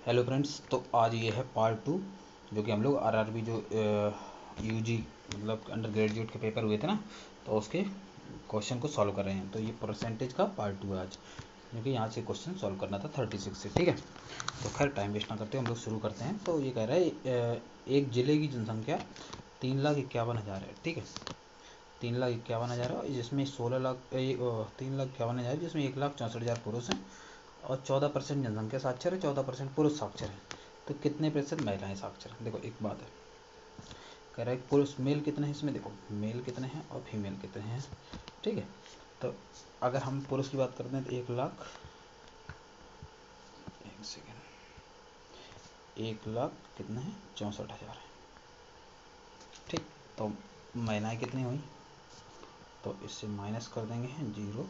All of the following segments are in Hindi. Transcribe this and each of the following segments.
हेलो फ्रेंड्स, तो आज ये है पार्ट 2 जो कि हम लोग आरआरबी जो यूजी मतलब अंडर ग्रेजुएट के पेपर हुए थे ना, तो उसके क्वेश्चन को सॉल्व कर रहे हैं। तो ये परसेंटेज का पार्ट 2 है आज, क्योंकि यहाँ से क्वेश्चन सॉल्व करना था 36 से। ठीक है, तो खैर टाइम वेस्ट ना करते हम लोग शुरू करते हैं। तो ये कह रहा है एक ज़िले की जनसंख्या 3,51,000 है। ठीक है, 3,51,000 है, जिसमें 3,51,000 जिसमें 1,64,000 पुरुष हैं और 14% जनसंख्या साक्षर है, 14% पुरुष साक्षर है। तो कितने प्रतिशत महिलाएं साक्षर हैं? देखो एक बात है, कह रहा है पुरुष मेल कितने हैं इसमें, देखो मेल कितने हैं और फीमेल कितने हैं। ठीक है, तो अगर हम पुरुष की बात करते हैं तो 1,00,000 कितने हैं, 64,000 है। ठीक, तो महिलाएं कितनी हुई, तो इससे माइनस कर देंगे 0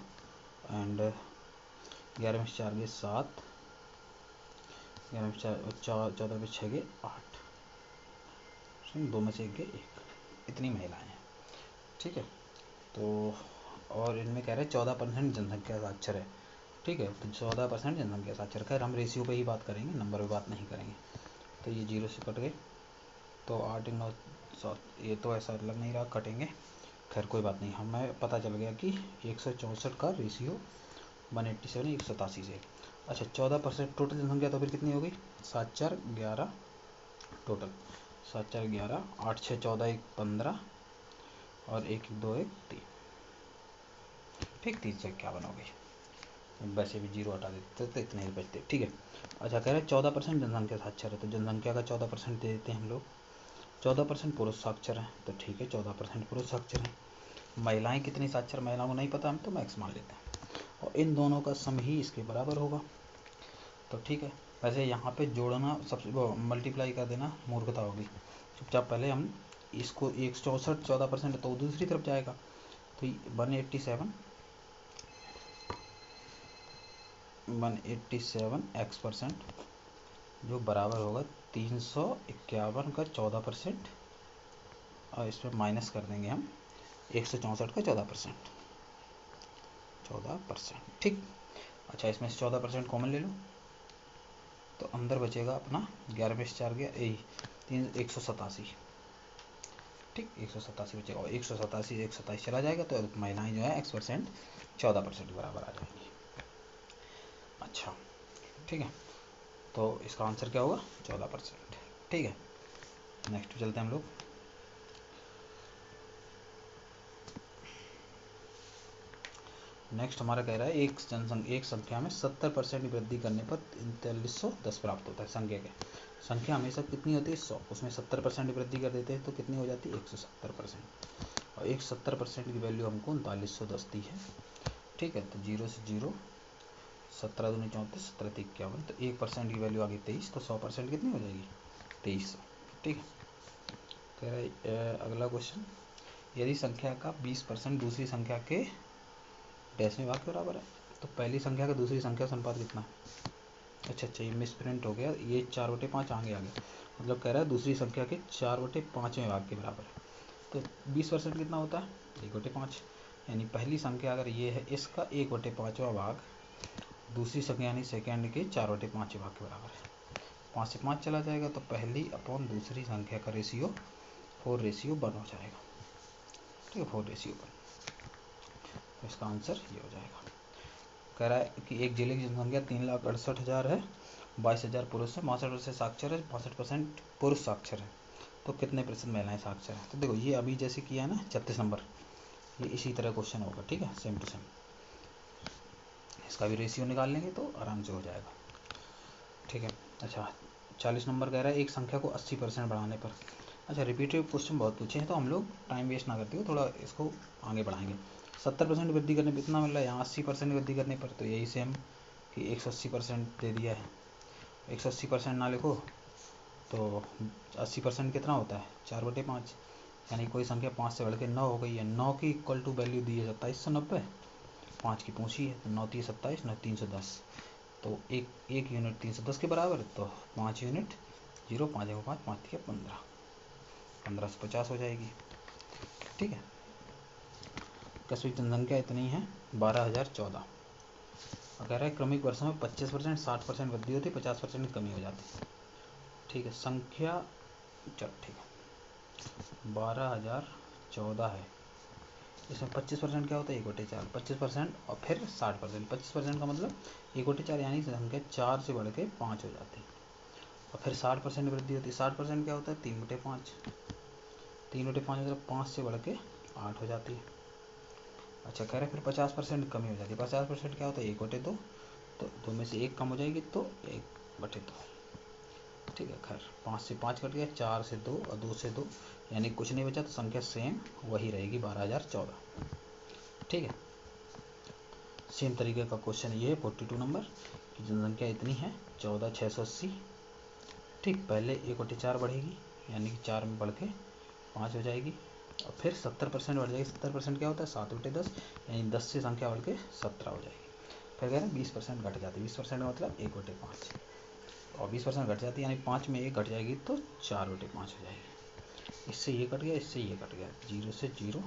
एंड 11 में 4 गए 7, 11 में 14 में 6 गए 8, 2 में से 1 गए 1, इतनी महिलाएं हैं। ठीक है, तो और इनमें कह रहे हैं 14% जनसंख्या साक्षर है। ठीक है, तो 14% जनसंख्या साक्षर। खैर हम रेशियो पे ही बात करेंगे, नंबर पे बात नहीं करेंगे। तो ये 0 से कट गए, तो 8 9 7, ये तो ऐसा लग नहीं रहा कटेंगे। खैर कोई बात नहीं, हमें पता चल गया कि 164 का रेशियो 187 187 से। अच्छा, 14% टोटल जनसंख्या तो फिर कितनी होगी, 7 4 11 टोटल, 7 4 11, 8 6 14, 1 15 और 1 2 1 3। ठीक, 351 हो गई। वैसे भी 0 हटा देते तो इतने ही बचते। ठीक है, अच्छा कह रहे हैं 14% जनसंख्या साक्षर है, तो जनसंख्या का 14% दे देते हैं हम लोग। 14% पुरुष साक्षर हैं, तो ठीक है 14% पुरुष साक्षर हैं। महिलाएं कितनी साक्षर, महिलाओं को नहीं पता, हम तो मैक्स मान लेते हैं और इन दोनों का सम ही इसके बराबर होगा। तो ठीक है, वैसे यहाँ पे जोड़ना सबसे मल्टीप्लाई कर देना मूर्खता होगी। चुपचाप पहले हम इसको 164 14% तो दूसरी तरफ जाएगा, तो 187 x% जो बराबर होगा 351 का 14%, और इसमें माइनस कर देंगे हम 164 का 14%। ठीक, अच्छा इसमें से 14% कॉमन ले लो, तो अंदर बचेगा अपना 11 में से 4 गया 187। ठीक, 187 बचेगा और 187 से 127 चला जाएगा, तो महिलाएं जो है x% 14% बराबर आ जाएंगी। अच्छा ठीक है, तो इसका आंसर क्या होगा, 14%। ठीक है, नेक्स्ट चलते हैं हम लोग। नेक्स्ट हमारा कह रहा है एक संख्या में 70% की वृद्धि करने पर 4310 प्राप्त होता है। संख्या हमेशा कितनी होती है, 100, उसमें 70% की वृद्धि कर देते हैं तो कितनी हो जाती है, 170%। और 170% की वैल्यू हमको 3910 दी है। ठीक है, तो 0 से 0, 17 दूनी 34, 17 3 51, तो 1% की वैल्यू आ गई 23, तो 100% कितनी हो जाएगी, 2300। ठीक है, कह रहा है अगला क्वेश्चन, यदि संख्या का 20% दूसरी संख्या के डैश में भाग के बराबर है, तो पहली संख्या का दूसरी संख्या से अनुपात कितना है। अच्छा, ये मिस प्रिंट हो गया, ये 4/5 आगे आ गया, मतलब कह रहा है दूसरी संख्या के 4/5वें भाग के बराबर है। तो 20% कितना होता है, 1/5, यानी पहली संख्या अगर ये है, इसका 1/5वां भाग दूसरी संख्या यानी सेकेंड के 4/5वें भाग के बराबर है। 5 से 5 चला जाएगा, तो पहली अपॉन दूसरी संख्या का रेशियो 4:1 हो जाएगा। ठीक है, 4:1, तो इसका आंसर ये हो जाएगा। कह रहा है कि एक जिले की जनसंख्या 3,68,000 है, 22,000 पुरुष है, 62% साक्षर है, 65% पुरुष साक्षर है, तो कितने प्रतिशत महिलाएं साक्षर हैं। तो देखो ये अभी जैसे किया है ना 36 नंबर, ये इसी तरह क्वेश्चन होगा। ठीक है, सेम टू सेम, इसका भी रेशियो निकाल लेंगे तो आराम से हो जाएगा। ठीक है, अच्छा 40 नंबर कह रहा है एक संख्या को 80% बढ़ाने पर। अच्छा, रिपीटेड क्वेश्चन बहुत पूछे हैं, तो हम लोग टाइम वेस्ट ना करते हुए थोड़ा इसको आगे बढ़ाएंगे। 70% वृद्धि करने पर कितना मिल रहा है, यहाँ 80% वृद्धि करने पर, तो यही सेम कि 180% दे दिया है। 180% ना लिखो तो 80% कितना होता है, 4/5, यानी कोई संख्या 5 से बढ़ के 9 हो गई है। 9 की इक्वल टू वैल्यू दी है 2790, 5 की पूछी है, तो 9 3 27, 9 310, तो एक यूनिट 310 के बराबर है, तो 5 यूनिट 0, 5 1 5, 5 3 15, 15 से 50 हो जाएगी। ठीक है, कसवी जनसंख्या इतनी है 12,014। और कह रहा है क्रमिक वर्षों में 25%, 60% वृद्धि होती है, 50% की कमी हो जाती है। ठीक है, संख्या चलो ठीक है 12,014 है। इसमें 25% क्या होता है 1/4, 25% और फिर 60%। 25% का मतलब 1/4 यानी संख्या 4 से बढ़ के 5 हो जाती है। और फिर 60% वृद्धि होती है। 60% क्या होता है 3/5। 3/5 मतलब 5 से बढ़ के 8 हो जाती है। अच्छा कह रहे हैं फिर 50% कमी हो जाती है। 50% क्या होता है 1/2। तो 2 में से 1 कम हो जाएगी तो 1/2। ठीक है, खैर 5 से 5 कट गया, 4 से 2 और 2 से 2 यानी कुछ नहीं बचा, तो संख्या सेम वही रहेगी 12,014। ठीक है, सेम तरीके का क्वेश्चन ये है 42 नंबर की जनसंख्या इतनी है 14,680। ठीक, पहले 1/4 बढ़ेगी यानी कि 4 में बढ़ के 5 हो जाएगी और फिर 70% बढ़ जाएगी। 70% क्या होता है 7/10 यानी 10 से संख्या बढ़ के 17 हो जाएगी। फिर कह रहे हैं 20% घट जाती है। 20% मतलब 1/5 और 20% घट जाती है यानी 5 में 1 घट जाएगी तो 4/5 हो जाएगी। इससे ये कट गया, इससे ये कट गया, 0 से 0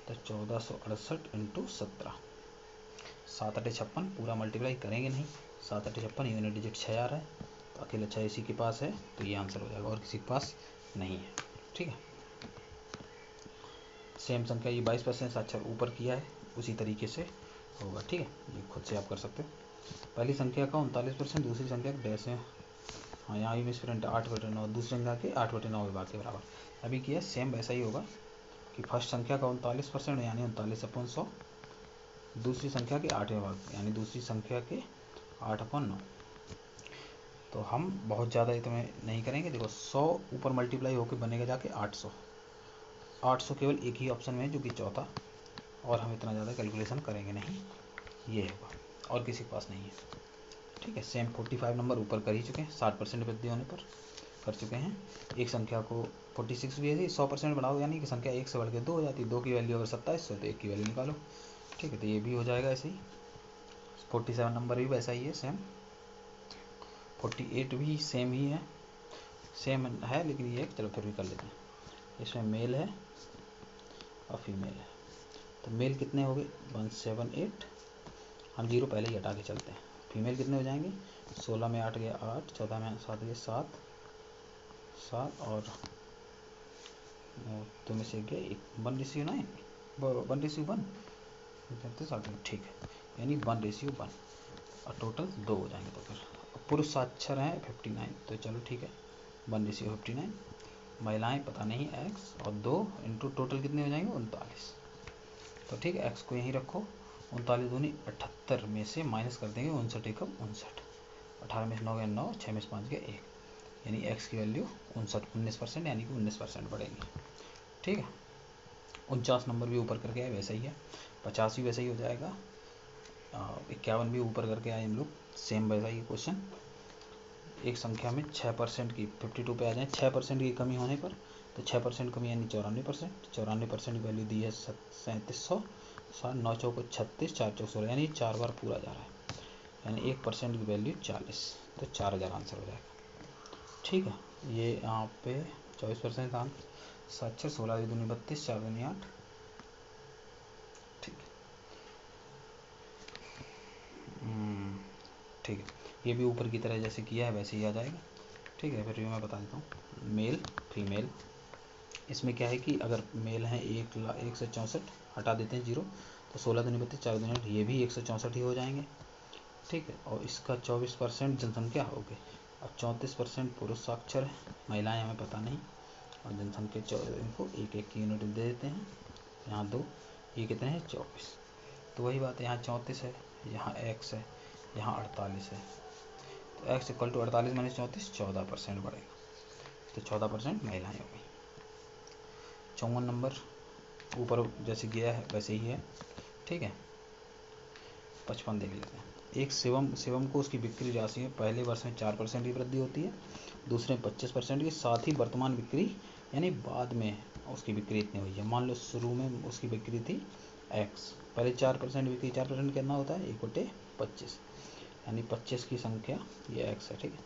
तो 1468 इंटू 17। 7/56 पूरा मल्टीप्लाई करेंगे नहीं, 7/56 यूनिट डिजिट 6 आ रहा है तो अकेला 6 इसी के पास है तो ये आंसर हो जाएगा और किसी के पास नहीं है। ठीक है, सेम संख्या ये 22% साक्षर ऊपर किया है उसी तरीके से होगा। ठीक है, ये खुद से आप कर सकते हो। पहली संख्या का 39%, दूसरी संख्या डैश है, हाँ यहाँ भी मिसप्रिंट 8/9, दूसरी संख्या के 8/9 विभाग के बराबर। अभी किया सेम वैसा ही होगा कि फर्स्ट संख्या का 39% यानी 39/100, दूसरी संख्या के 8वें भाग यानी दूसरी संख्या के 8/9। तो हम बहुत ज़्यादा इतना नहीं करेंगे। देखो 100 ऊपर मल्टीप्लाई होकर बनेगा जाके 800। 800 केवल एक ही ऑप्शन में है जो कि चौथा, और हम इतना ज़्यादा कैलकुलेशन करेंगे नहीं, ये होगा और किसी के पास नहीं है। ठीक है, सेम 45 नंबर ऊपर कर ही चुके हैं, 60% वृद्धि होने पर कर चुके हैं। एक संख्या को 46 भी ऐसे 100% बढ़ाओ यानी कि संख्या 1 से बढ़ के 2 हो जाती है। 2 की वैल्यू अगर 27 है तो 1 की वैल्यू निकालो। ठीक है, तो ये भी हो जाएगा ऐसे ही। 47 नंबर भी वैसा ही है सेम। 48 भी सेम ही है, सेम है लेकिन ये चलो फिर भी कर लेते हैं। इसमें मेल है और फीमेल है, तो मेल कितने हो गए 178, हम 0 पहले ही हटा के चलते हैं। फीमेल कितने हो जाएंगे 16 में 8 गया 8, 14 में 7 गया 7 और 2 में से गया 1/9, 1/1 ठीक है, यानी 1/1 और टोटल 2 हो जाएंगे। तो फिर पुरुष साक्षर हैं 59, तो चलो ठीक है 1/59। महिलाएं पता नहीं x और 2 इंटू टोटल कितने हो जाएंगे 39। तो ठीक है, x को यहीं रखो, 39 दूनी 78 में से माइनस कर देंगे 59 एकम 59, 18 में से 9 गया 9, 6 में से 5 गया 1, यानी x की वैल्यू 19% यानी कि 19% बढ़ेगी। ठीक है, 49 नंबर भी ऊपर करके आए वैसा ही है, 50 भी वैसा ही हो जाएगा, 51 भी ऊपर करके आए हम लोग, सेम वैसा ही क्वेश्चन। एक संख्या में 6% की 52 पे आ जाए 6% की कमी होने पर, तो 6% कमी यानी 94%। 94% की वैल्यू दी है 3700, 9 चौको 36, 4 चौक 16 यानी 4 बार पूरा जा रहा है, यानी 1% की वैल्यू 40, तो 4000 आंसर हो जाएगा। ठीक है, ये यहाँ पे 24% आंसर, 7 16 दूनी 32, 4 दूनी 8। ठीक है, ठीक है, ये भी ऊपर की तरह जैसे किया है वैसे ही आ जाएगा। ठीक है, फिर भी मैं बता देता हूँ मेल फीमेल। इसमें क्या है कि अगर मेल हैं 164, हटा देते हैं 0, तो 16 दूनी 32, 4 दूनी 8, ये भी 164 ही हो जाएंगे। ठीक है, और इसका 24% जनसंख्या हो गई। अब 34% पुरुष साक्षर है, महिलाएं हमें पता नहीं, और जनसंख्या इनको एक एक की यूनिट दे देते हैं। यहाँ 2, ये कितने हैं 24, तो वही बात है, यहाँ 34 है, यहाँ x है, यहाँ 48 है, तो x इक्वल टू 48 माइनस 34, 14% बढ़ेगा, तो 14% महिलाएं हो गई। 54 नंबर ऊपर जैसे गया है वैसे ही है। ठीक है, 55 देख लेते हैं। एक सेवम को उसकी बिक्री राशि में पहले वर्ष में 4% की वृद्धि होती है, दूसरे में 25% की, साथ ही वर्तमान बिक्री यानी बाद में उसकी बिक्री इतनी हुई है। मान लो शुरू में उसकी बिक्री थी x, पहले 4% बिक्री, 4% कितना होता है 1/25, यानी 25 की संख्या ये x है। ठीक है,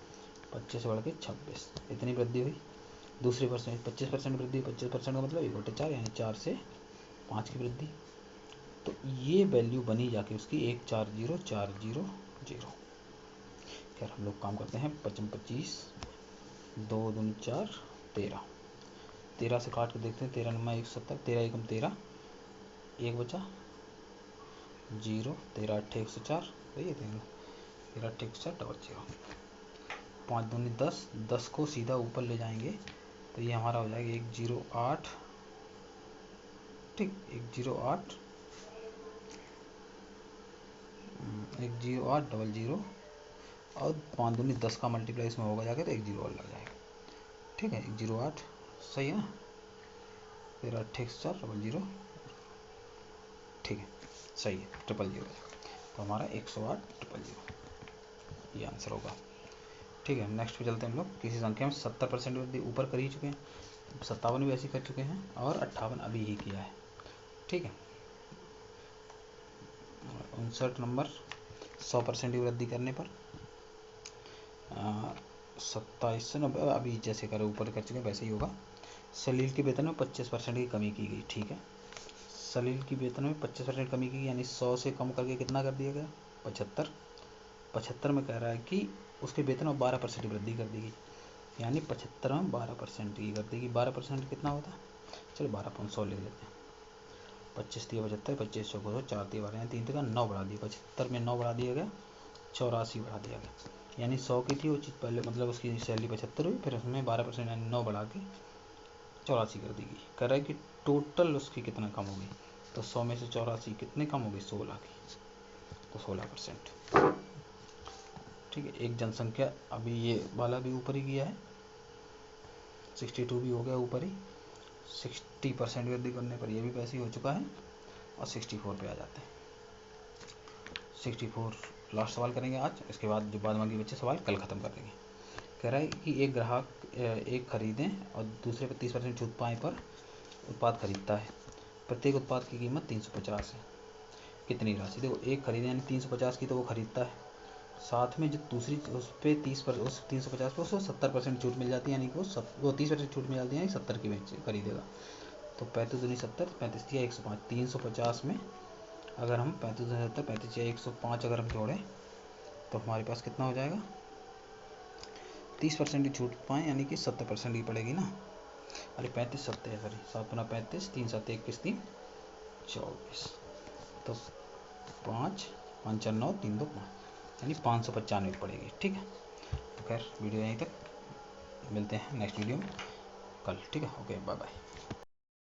25 बढ़ के 26, इतनी वृद्धि हुई। दूसरे वर्ष में 25% वृद्धि, 25% का मतलब 1/4 यानी 4 से 5 की वृद्धि। तो ये वैल्यू बनी जाके उसकी 14040 जीरो। खैर हम लोग काम करते हैं, 55 25, 2 दूनी 4, 13, 13 से काट के देखते हैं, 13 नंबर 170, 13 एकम 13, 1 बचा 0, 13 8 104, सही है, 13 8 104 डबल 0, 5 दूनी 10, 10 को सीधा ऊपर ले जाएंगे तो ये हमारा हो जाएगा 108, ठीक, 108 108 डबल 0, और 5 दूनी 10 का मल्टीप्लाई इसमें होगा जाके तो 1 0 और लग जाएगा, ठीक है, 108, सही है ना, 13 8 104 डबल 0, ठीक है, सही है, 000, तो हमारा 108 000 ये आंसर होगा। ठीक है, नेक्स्ट पे चलते हैं हम लोग। किसी संख्या में 70% वृद्धि ऊपर कर ही चुके हैं, 57 भी ऐसे कर चुके हैं, और 58 अभी ही किया है। ठीक है, 59 नंबर 100% की वृद्धि करने पर 27 अभी जैसे करे ऊपर कर चुके हैं वैसे ही होगा। सलील के वेतन में 25% की कमी की गई। ठीक है, सलील की वेतन में 25% कमी की, यानी 100 से कम करके कितना कर दिया गया, 75। 75 में कह रहा है कि उसके वेतन में 12% की वृद्धि कर दी गई, यानी 75 में 12% की कर देगी। 12% कितना होता है, चलो 12 ले लेते हैं। 25 दिया 75, 25 चौको 4 दिया 12, यानी 3 का 9 बढ़ा दिया, 75 में 9 बढ़ा दिया गया, 84 बढ़ा दिया गया, यानी 100 की थी वो चीज़ पहले, मतलब उसकी सैलरी 75 हुई, फिर उसमें 12% यानी 9 बढ़ा के 84 कर दी गई। कह रहा है कि टोटल उसकी कितना कम होगी, तो 100 में से 84 कितने कम होगी, 16 की, तो 16%। ठीक है, एक जनसंख्या अभी ये वाला भी ऊपर ही गया है, 62 भी हो गया ऊपर ही, 60% वृद्धि करने पर ये भी वैसे ही हो चुका है, और 64 पे आ जाते हैं। 64 लास्ट सवाल करेंगे आज, इसके बाद जो बाद बाकी बच्चे सवाल कल ख़त्म कर देंगे। कह रहा है कि एक ग्राहक एक खरीदें और दूसरे पर 30% छूट पाए पर उत्पाद खरीदता है। प्रत्येक उत्पाद की कीमत 350 है, कितनी राशि, देखो एक खरीदें यानी 350 की तो वो खरीदता है, साथ में जो दूसरी उस पर 30% उस 350 पे उसको 70% छूट मिल जाती है, यानी कि वो 30% छूट मिल जाती है, यानी 70 की बेच खरीदेगा। तो 35 दूनी 70, 35 या 105, 350 में अगर हम 35 दूनी 70, 35 या 105 अगर हम जोड़ें तो हमारे पास कितना हो जाएगा, 30% की छूट पाएँ, यानी कि 70% की पड़ेगी ना, अरे 35 70 है, सॉरी 7 गुना 35, 3 7 21 3 24, तो 5 5 4 9 3 2 5, यानी 595 पड़ेगी। ठीक है, तो खैर वीडियो यहीं तक, मिलते हैं नेक्स्ट वीडियो में कल। ठीक है, ओके, बाय बाय।